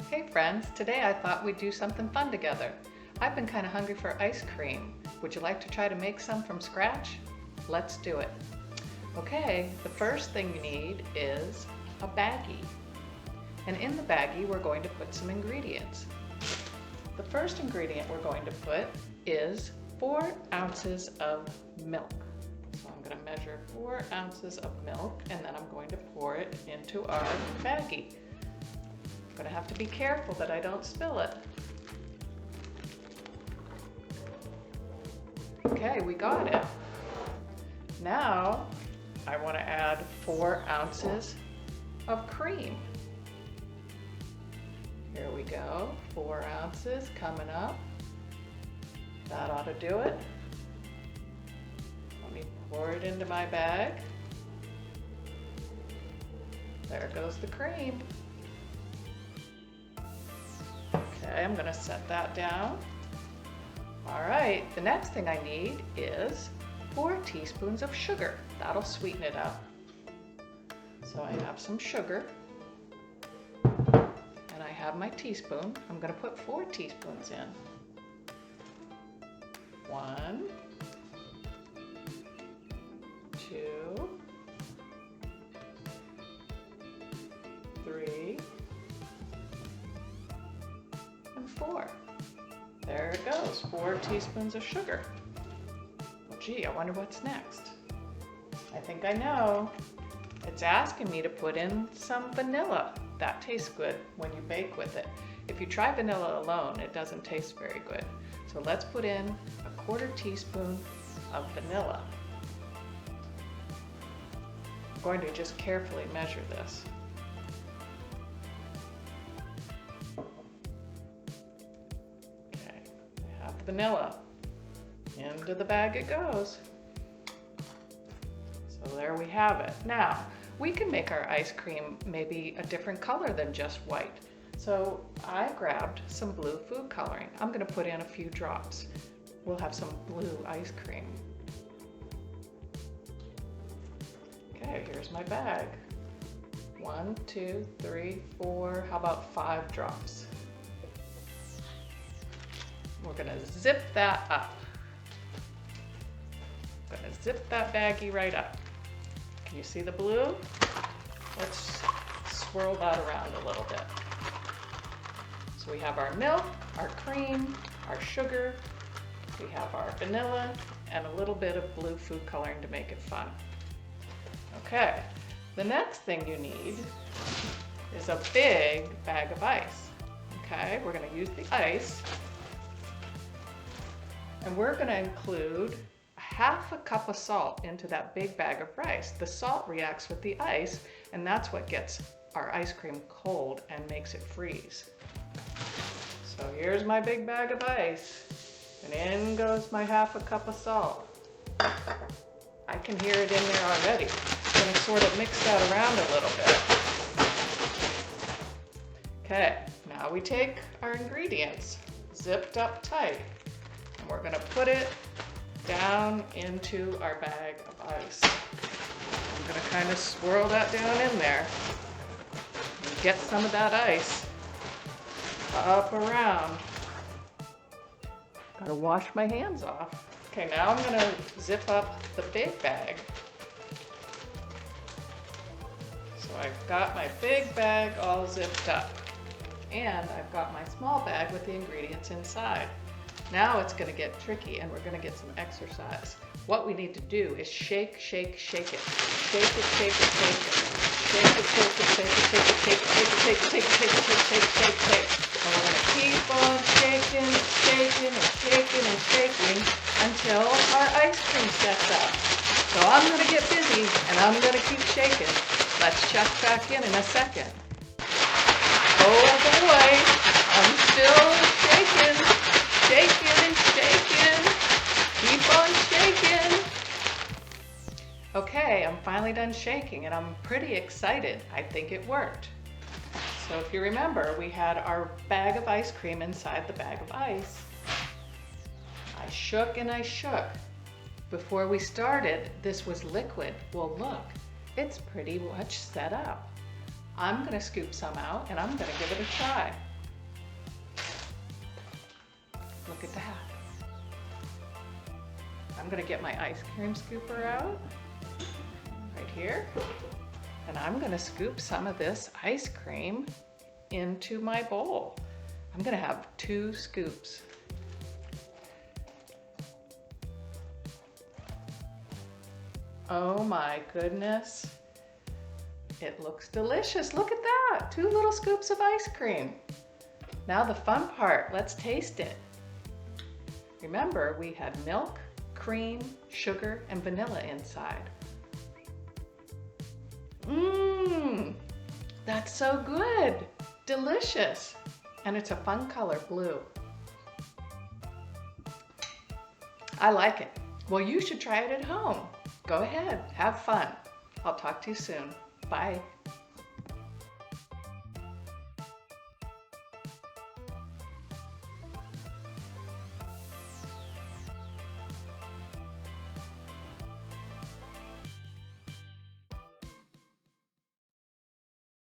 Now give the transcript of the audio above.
Hey friends, today I thought we'd do something fun together. I've been kind of hungry for ice cream. Would you like to try to make some from scratch? Let's do it. Okay, the first thing you need is a baggie. And in the baggie we're going to put some ingredients. The first ingredient we're going to put is 4 ounces of milk. So I'm going to measure 4 ounces of milk and then I'm going to pour it into our baggie. I'm going to have to be careful that I don't spill it. Okay, we got it. Now I want to add 4 ounces of cream. Here we go, 4 ounces coming up. That ought to do it. Let me pour it into my bag. There goes the cream. Okay, I'm going to set that down. All right, the next thing I need is 4 teaspoons of sugar. That'll sweeten it up. So I have some sugar. And I have my teaspoon. I'm going to put 4 teaspoons in. 1, 2, 3, and 4. There it goes, 4 teaspoons of sugar. Well, gee, I wonder what's next. I think I know. It's asking me to put in some vanilla. That tastes good when you bake with it. If you try vanilla alone, it doesn't taste very good. So let's put in a 1/4 teaspoon of vanilla. I'm going to just carefully measure this. Okay, I have the vanilla. Into the bag it goes. So there we have it. Now, we can make our ice cream maybe a different color than just white. So I grabbed some blue food coloring. I'm going to put in a few drops. We'll have some blue ice cream. Okay, here's my bag. 1, 2, 3, 4, how about 5 drops? We're going to zip that up. I'm going to zip that baggie right up. Can you see the blue? Let's swirl that around a little bit. So we have our milk, our cream, our sugar, we have our vanilla, and a little bit of blue food coloring to make it fun. Okay, the next thing you need is a big bag of ice. Okay, we're going to use the ice, and we're going to include 1/2 cup of salt into that big bag of rice. The salt reacts with the ice, and that's what gets our ice cream cold and makes it freeze. So here's my big bag of ice, and in goes my 1/2 cup of salt. I can hear it in there already. I'm going to sort of mix that around a little bit. Okay, now we take our ingredients, zipped up tight, and we're going to put it down into our bag of ice. I'm going to kind of swirl that down in there and get some of that ice up around. Gotta wash my hands off. Okay, now I'm going to zip up the big bag. So I've got my big bag all zipped up, and I've got my small bag with the ingredients inside. Now it's going to get tricky, and we're going to get some exercise. What we need to do is shake, shake, shake it. Shake it, shake it, shake it. Shake it, shake it, shake it, shake it, shake it, shake it, shake it, shake it, shake it, shake it, shake it, shake it. And we're going to keep on shaking, shaking, and shaking, and shaking until our ice cream sets up. So I'm going to get busy, and I'm going to keep shaking. Let's check back in a second. Oh boy, I'm still shaking. Shaking and shaking. Keep on shaking. Okay, I'm finally done shaking and I'm pretty excited. I think it worked. So if you remember, we had our bag of ice cream inside the bag of ice. I shook and I shook. Before we started, this was liquid. Well, look, it's pretty much set up. I'm gonna scoop some out and I'm gonna give it a try. Look at that. I'm gonna get my ice cream scooper out, right here, and I'm gonna scoop some of this ice cream into my bowl. I'm gonna have 2 scoops. Oh my goodness. It looks delicious. Look at that, 2 little scoops of ice cream. Now the fun part, let's taste it. Remember, we had milk, cream, sugar, and vanilla inside. Mmm, that's so good. Delicious. And it's a fun color, blue. I like it. Well, you should try it at home. Go ahead, have fun. I'll talk to you soon. Bye.